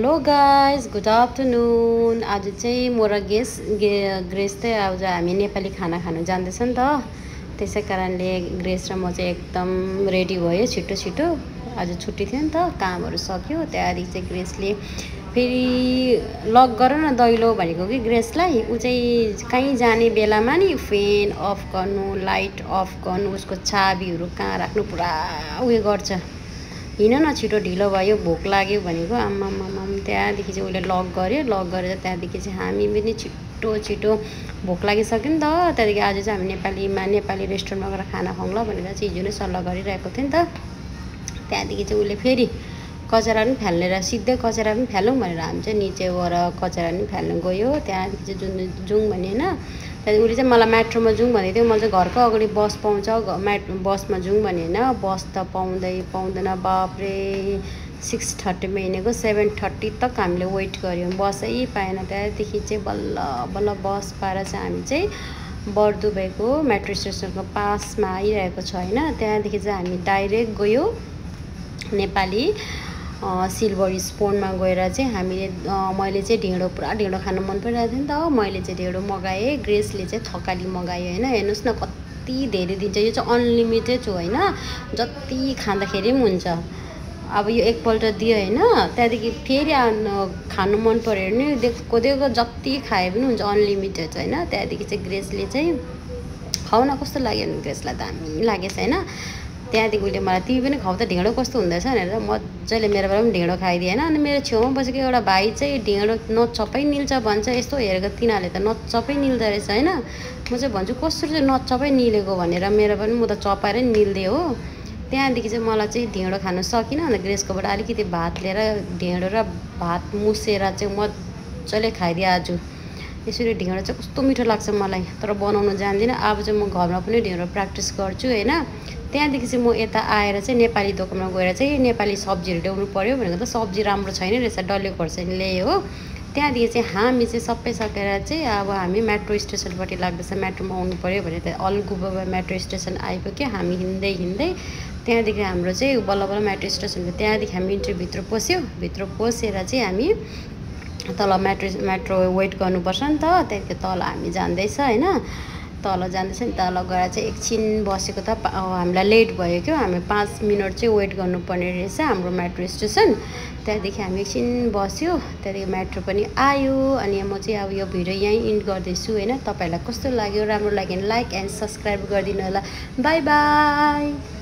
Hello guys, good afternoon. आज चाहिँ म र ग्रेस चाहिँ आज हामी नेपाली खाना खानु जाँदैछ नि त। त्यसै कारणले ग्रेस र म चाहिँ एकदम रेडी भयो छिटो छिटो। आज छुट्टी थियो नि त, कामहरू सक्यो। त्यहाँदेखि चाहिँ ग्रेसले फेरि लक गर न दैलो भनेको कि ग्रेसलाई। ऊ चाहिँ कहीँ जाने बेलामा नि फ्यान अफ गर्नु, लाइट अफ गर्नु, उसको चाबीहरू कहाँ राख्नु पुरा उयो गर्छ। हिँड न छिटो, ढिलो भयो, भोक लाग्यो भनेको। आम्मामाम त्यहाँदेखि चाहिँ उसले लक गर्यो। लक गरेर त्यहाँदेखि चाहिँ हामी पनि छिटो छिटो भोक लागिसक्यो नि त। त्यहाँदेखि आज चाहिँ हामी नेपाली रेस्टुरेन्टमा गएर खाना खाउँला भनेर चाहिँ हिजो नै सल्लाह गरिरहेको थियो नि त। त्यहाँदेखि चाहिँ उसले फेरि कचरा पनि फाल्ने र सिधै कचरा पनि फालौँ भनेर हामी चाहिँ निचेबाट कचरा पनि फाल्नु गयो। त्यहाँदेखि चाहिँ जाउँ भने होइन, त्यहाँदेखि उसले चाहिँ मलाई मेट्रोमा जाउँ भनेको थियो। मैले चाहिँ घरको अगाडि बस पाउँछ, बसमा जाउँ भने होइन, बस त पाउँदैन। बाफ्रे 6:30मा हिँडेको 7:30 तक हामीले वेट गऱ्यौँ, बसै पाएन। त्यहाँदेखि चाहिँ बल्ल बल्ल बस पाएर चाहिँ हामी चाहिँ बर्दुबेको मेट्रो स्टेसनको पासमा आइरहेको छ होइन। त्यहाँदेखि चाहिँ हामी डाइरेक्ट गयो नेपाली सिल्भर स्पुनमा गएर चाहिँ हामीले मैले चाहिँ ढिँडो पुरा ढिँडो खानु मन परिरहेको थियो नि त। मैले चाहिँ ढिँडो मगाएँ, ग्रेसले चाहिँ थकाली मगायो होइन। हेर्नुहोस् न कति धेरै दिन्छ। यो चाहिँ अनलिमिटेड हो होइन, जति खाँदाखेरि पनि हुन्छ। अब यो एकपल्ट दियो होइन, त्यहाँदेखि फेरि खानु मन पऱ्यो भने देखो जति खाए पनि हुन्छ, अनलिमिटेड होइन। त्यहाँदेखि चाहिँ ग्रेसले चाहिँ खाउ न कस्तो लाग्यो भने ग्रेसलाई दामी लागेछ होइन। त्यहाँदेखि उसले मलाई तिमी पनि खाऊ त ढिँडो कस्तो हुँदैछ भनेर मजाले मेरोबाट पनि ढिँडो खाइदिएँ होइन। अनि मेरो छेउमा बसेको एउटा भाइ चाहिँ ढिँडो नचप्पै निल्छ भन्छ। यस्तो हेरेको तिनीहरूले त नचप्पै निल्दो रहेछ होइन। म चाहिँ भन्छु कसरी चाहिँ नचप्पै निलेको भनेर, मेरो पनि म त चपाएरै निल्दिएँ हो। त्यहाँदेखि चाहिँ मलाई चाहिँ ढिँडो खानु सकिनँ। अन्त ग्रेसकोबाट अलिकति भात लिएर ढिँडो र भात मुसेर चाहिँ मजाले खाइदिएँ आज। यसरी ढिँडो चाहिँ कस्तो मिठो लाग्छ मलाई, तर बनाउनु जान्दिनँ। अब चाहिँ म घरमा पनि ढिँडो प्र्याक्टिस गर्छु होइन। त्यहाँदेखि चाहिँ म यता आएर चाहिँ नेपाली दोकानमा गएर चाहिँ नेपाली सब्जीहरू ल्याउनु पऱ्यो भनेको त सब्जी राम्रो छैन रहेछ, डल्ले खोर्सानी ल्यायो हो। त्यहाँदेखि चाहिँ हामी चाहिँ सबै सकेर चाहिँ अब हामी मेट्रो स्टेसनपट्टि लाग्दैछ, मेट्रोमा आउनु पऱ्यो भने त अलगुबा मेट्रो स्टेसन आइपुग्यो। हामी हिँड्दै त्यहाँदेखि हाम्रो चाहिँ बल्ल बल्ल मेट्रो स्टेसन थियो। त्यहाँदेखि हामी भित्र पस्यो। भित्र पसेर चाहिँ हामी तल मेट्रो वेट गर्नुपर्छ नि त। त्यहाँदेखि तल हामी जाँदैछ होइन। तल जाँदैछ नि, तल गएर चाहिँ एकछिन बसेको त हामीलाई लेट भयो क्या। हामी 5 मिनट चाहिँ वेट गर्नुपर्ने रहेछ हाम्रो मेट्रो स्टेसन। त्यहाँदेखि हामी एकछिन बस्यो, त्यहाँदेखि मेट्रो पनि आयो। अनि म चाहिँ अब यो भिडियो यहीँ इन्ड गर्दैछु होइन। तपाईँहरूलाई कस्तो लाग्यो, राम्रो लाग्यो भने लाइक एन्ड सब्सक्राइब गरिदिनु होला। By by.